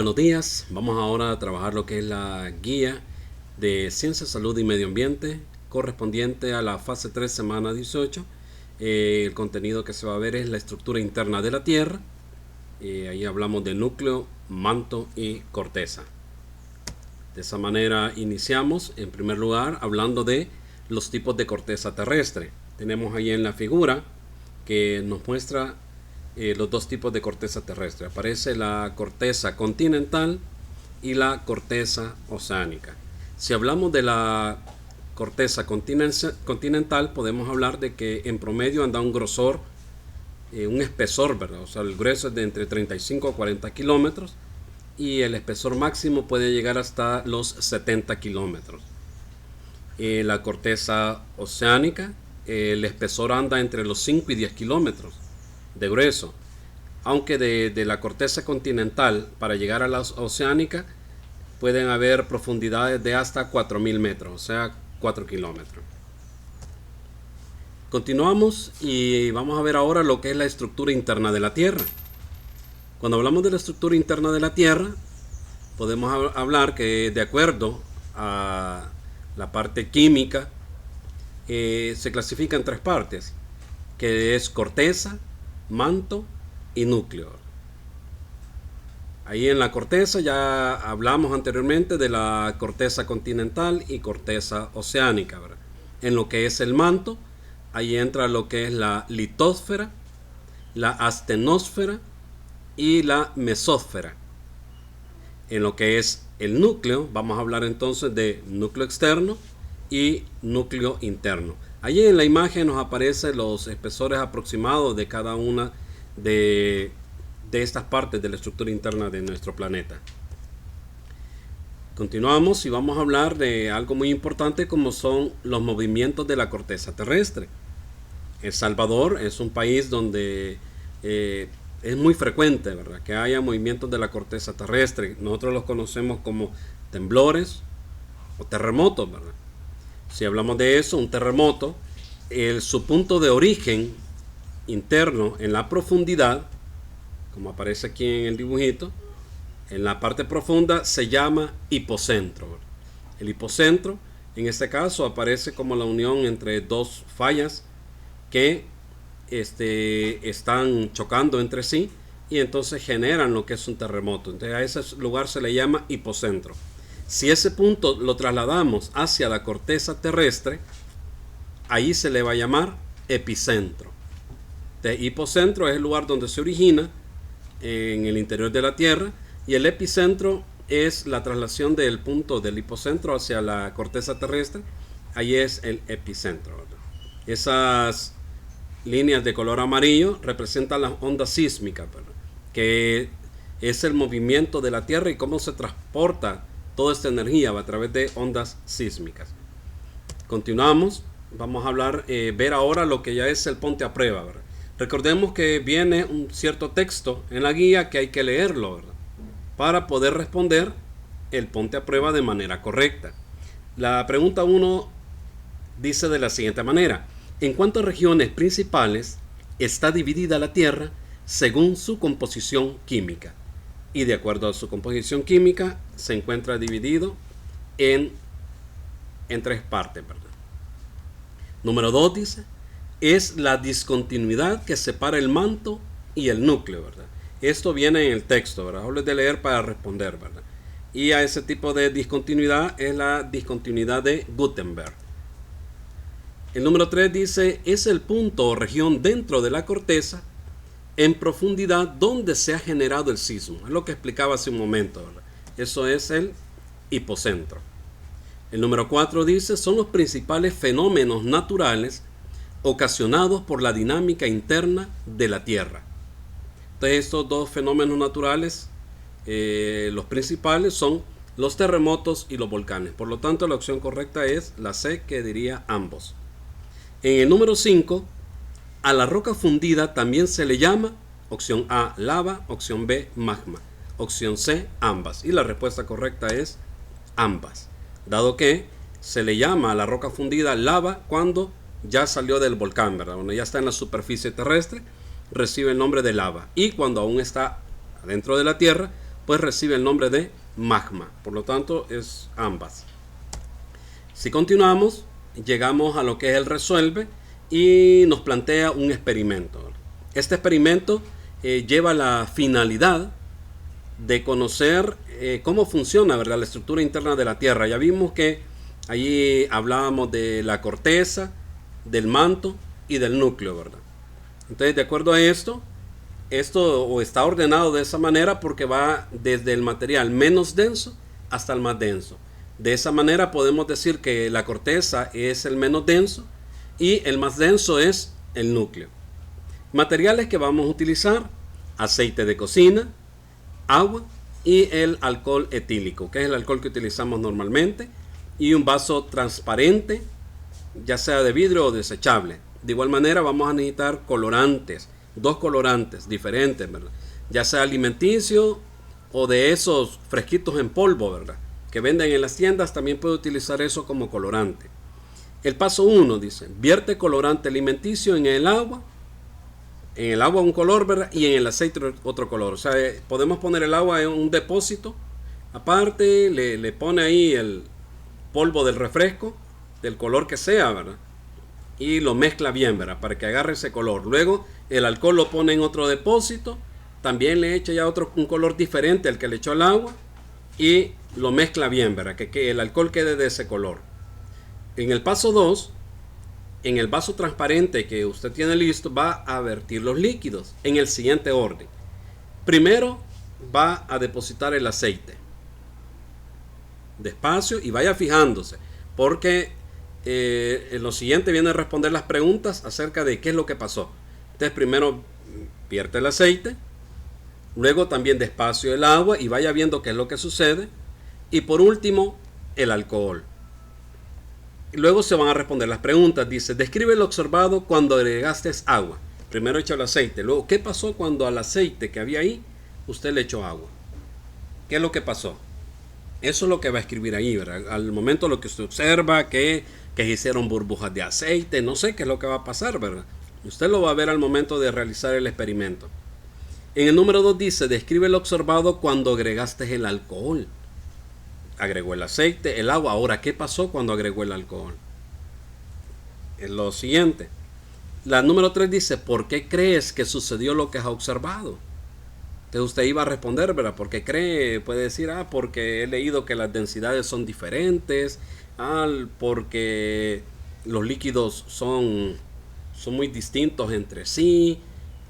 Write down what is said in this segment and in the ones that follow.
Buenos días, vamos ahora a trabajar lo que es la guía de Ciencia, Salud y Medio Ambiente correspondiente a la fase 3, semana 18. El contenido que se va a ver es la estructura interna de la Tierra. Ahí hablamos de núcleo, manto y corteza. De esa manera iniciamos en primer lugar hablando de los tipos de corteza terrestre. Tenemos ahí en la figura que nos muestra los dos tipos de corteza terrestre. Aparece la corteza continental y la corteza oceánica. Si hablamos de la corteza continental, podemos hablar de que en promedio anda un grosor, un espesor, ¿verdad? O sea, el grueso es de entre 35 a 40 kilómetros y el espesor máximo puede llegar hasta los 70 kilómetros. La corteza oceánica, el espesor anda entre los 5 y 10 kilómetros de grueso, aunque de la corteza continental para llegar a la oceánica pueden haber profundidades de hasta 4000 metros, o sea 4 kilómetros. Continuamos y vamos a ver ahora lo que es la estructura interna de la Tierra. Cuando hablamos de la estructura interna de la Tierra, podemos hablar que de acuerdo a la parte química se clasifica en tres partes, que es corteza, manto y núcleo. Ahí en la corteza ya hablamos anteriormente de la corteza continental y corteza oceánica, ¿verdad? En lo que es el manto, ahí entra lo que es la litósfera, la astenosfera y la mesósfera. En lo que es el núcleo, vamos a hablar entonces de núcleo externo y núcleo interno. Allí en la imagen nos aparecen los espesores aproximados de cada una de estas partes de la estructura interna de nuestro planeta. Continuamos y vamos a hablar de algo muy importante como son los movimientos de la corteza terrestre. El Salvador es un país donde es muy frecuente, ¿verdad?, que haya movimientos de la corteza terrestre. Nosotros los conocemos como temblores o terremotos, ¿verdad? Si hablamos de eso, un terremoto, su punto de origen interno en la profundidad, como aparece aquí en el dibujito, en la parte profunda se llama hipocentro. El hipocentro, en este caso, aparece como la unión entre dos fallas que están chocando entre sí y entonces generan lo que es un terremoto. Entonces a ese lugar se le llama hipocentro. Si ese punto lo trasladamos hacia la corteza terrestre, ahí se le va a llamar epicentro. De hipocentro es el lugar donde se origina en el interior de la Tierra y el epicentro es la traslación del punto del hipocentro hacia la corteza terrestre. Ahí es el epicentro, ¿verdad? Esas líneas de color amarillo representan las ondas sísmicas, ¿verdad?, que es el movimiento de la Tierra y cómo se transporta toda esta energía a través de ondas sísmicas. Continuamos, vamos a hablar, ver ahora lo que ya es el ponte a prueba, ¿verdad? Recordemos que viene un cierto texto en la guía que hay que leerlo, ¿verdad?, para poder responder el ponte a prueba de manera correcta. La pregunta 1 dice de la siguiente manera: ¿en cuántas regiones principales está dividida la Tierra según su composición química? Y de acuerdo a su composición química se encuentra dividido en tres partes, ¿verdad? Número 2 dice, es la discontinuidad que separa el manto y el núcleo, ¿verdad? Esto viene en el texto, ¿verdad? Hablo de leer para responder, ¿verdad? Y a ese tipo de discontinuidad es la discontinuidad de Gutenberg. El número 3 dice, es el punto o región dentro de la corteza en profundidad donde se ha generado el sismo. Es lo que explicaba hace un momento, ¿verdad? Eso es el hipocentro. El número 4 dice, son los principales fenómenos naturales ocasionados por la dinámica interna de la Tierra. Entonces estos dos fenómenos naturales, los principales son los terremotos y los volcanes. Por lo tanto, la opción correcta es la C, que diría ambos. En el número 5, a la roca fundida también se le llama, opción A, lava, opción B, magma, opción C, ambas. Y la respuesta correcta es ambas, dado que se le llama a la roca fundida lava cuando ya salió del volcán, ¿verdad? Cuando ya está en la superficie terrestre, recibe el nombre de lava. Y cuando aún está adentro de la Tierra, pues recibe el nombre de magma. Por lo tanto, es ambas. Si continuamos, llegamos a lo que es el resuelve y nos plantea un experimento. Este experimento lleva la finalidad de conocer cómo funciona, ¿verdad?, la estructura interna de la Tierra. Ya vimos que allí hablábamos de la corteza, del manto y del núcleo, ¿verdad? Entonces, de acuerdo a esto está ordenado de esa manera porque va desde el material menos denso hasta el más denso. De esa manera podemos decir que la corteza es el menos denso y el más denso es el núcleo. Materiales que vamos a utilizar: aceite de cocina, agua y el alcohol etílico, que es el alcohol que utilizamos normalmente, y un vaso transparente, ya sea de vidrio o desechable. De igual manera vamos a necesitar colorantes, 2 colorantes diferentes, ¿verdad?, ya sea alimenticio o de esos fresquitos en polvo, ¿verdad?, que venden en las tiendas. También puede utilizar eso como colorante. El paso 1 dice: vierte colorante alimenticio en el agua un color, ¿verdad?, y en el aceite otro color. O sea, podemos poner el agua en un depósito aparte, le pone ahí el polvo del refresco, del color que sea, ¿verdad?, y lo mezcla bien, ¿verdad?, para que agarre ese color. Luego el alcohol lo pone en otro depósito, también le echa ya un color diferente al que le echó el agua y lo mezcla bien, ¿verdad?, que el alcohol quede de ese color. En el paso 2, en el vaso transparente que usted tiene listo, va a vertir los líquidos en el siguiente orden. Primero va a depositar el aceite, despacio, y vaya fijándose, porque en lo siguiente viene a responder las preguntas acerca de qué es lo que pasó. Entonces primero vierte el aceite, luego también despacio el agua y vaya viendo qué es lo que sucede, y por último el alcohol. Y luego se van a responder las preguntas. Dice: describe lo observado cuando agregaste agua. Primero echó el aceite, luego ¿qué pasó cuando al aceite que había ahí usted le echó agua? ¿Qué es lo que pasó? Eso es lo que va a escribir ahí, ¿verdad? Al momento lo que usted observa, que se hicieron burbujas de aceite, no sé qué es lo que va a pasar, ¿verdad? Usted lo va a ver al momento de realizar el experimento. En el número 2 dice: describe lo observado cuando agregaste el alcohol. Agregó el aceite, el agua. Ahora, ¿qué pasó cuando agregó el alcohol? Es lo siguiente. La número 3 dice: ¿por qué crees que sucedió lo que has observado? Entonces usted iba a responder, ¿verdad? ¿Por qué cree? Puede decir: porque he leído que las densidades son diferentes, porque los líquidos son muy distintos entre sí.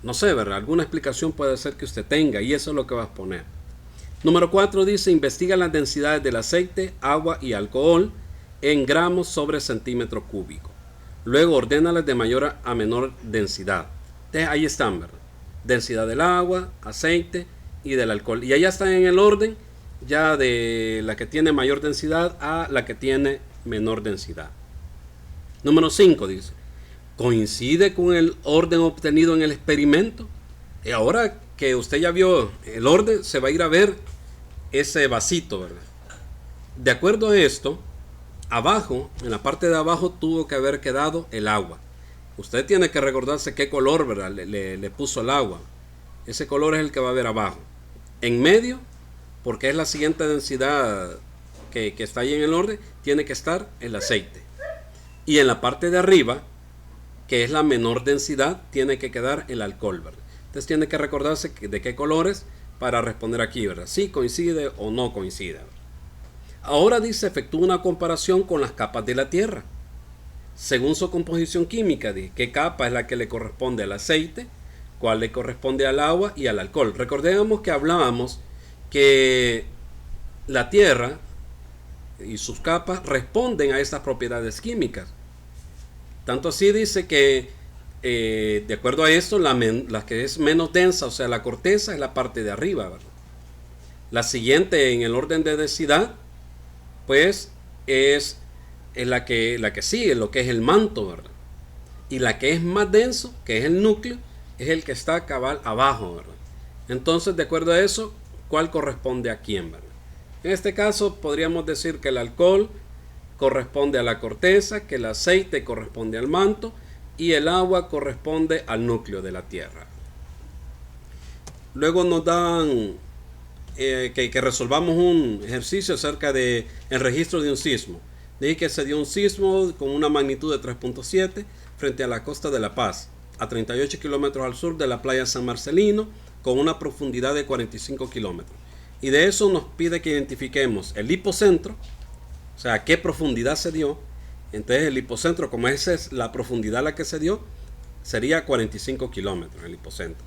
No sé, ¿verdad? Alguna explicación puede ser que usted tenga, y eso es lo que va a poner. Número 4 dice: investiga las densidades del aceite, agua y alcohol en gramos sobre centímetro cúbico. Luego ordénalas de mayor a menor densidad. Entonces ahí están, ¿verdad? Densidad del agua, aceite y del alcohol. Y allá están en el orden ya de la que tiene mayor densidad a la que tiene menor densidad. Número 5 dice: ¿coincide con el orden obtenido en el experimento? Y ahora que usted ya vio el orden, se va a ir a ver ese vasito, ¿verdad? De acuerdo a esto, abajo, en la parte de abajo, tuvo que haber quedado el agua. Usted tiene que recordarse qué color, ¿verdad?, le puso el agua. Ese color es el que va a ver abajo. En medio, porque es la siguiente densidad que está ahí en el orden, tiene que estar el aceite. Y en la parte de arriba, que es la menor densidad, tiene que quedar el alcohol, ¿verdad? Entonces tiene que recordarse de qué colores para responder aquí, ¿verdad? Si coincide o no coincide, ¿verdad? Ahora dice: efectúa una comparación con las capas de la Tierra. Según su composición química, dice qué capa es la que le corresponde al aceite, cuál le corresponde al agua y al alcohol. Recordemos que hablábamos que la Tierra y sus capas responden a estas propiedades químicas. Tanto así dice que de acuerdo a esto, la que es menos densa, o sea, la corteza, es la parte de arriba, ¿verdad? La siguiente en el orden de densidad, pues, es la que sigue, lo que es el manto, ¿verdad? Y la que es más denso, que es el núcleo, es el que está cabal abajo, ¿verdad? Entonces, de acuerdo a eso, ¿cuál corresponde a quién, verdad? En este caso, podríamos decir que el alcohol corresponde a la corteza, que el aceite corresponde al manto y el agua corresponde al núcleo de la Tierra. Luego nos dan que resolvamos un ejercicio acerca de el registro de un sismo. Dije que se dio un sismo con una magnitud de 3.7 frente a la costa de La Paz, a 38 kilómetros al sur de la playa San Marcelino, con una profundidad de 45 kilómetros. Y de eso nos pide que identifiquemos el hipocentro, o sea, qué profundidad se dio. Entonces el hipocentro, como esa es la profundidad a la que se dio, sería 45 kilómetros el hipocentro.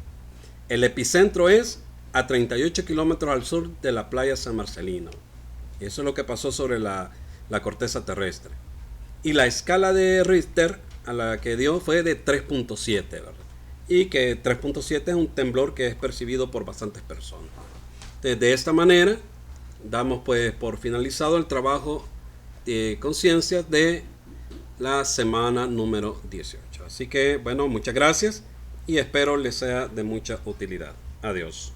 El epicentro es a 38 kilómetros al sur de la playa San Marcelino. Eso es lo que pasó sobre la corteza terrestre. Y la escala de Richter a la que dio fue de 3.7, ¿verdad? Y que 3.7 es un temblor que es percibido por bastantes personas. Entonces, de esta manera damos pues por finalizado el trabajo de conciencia de la semana número 18. Así que bueno, muchas gracias y espero les sea de mucha utilidad. Adiós.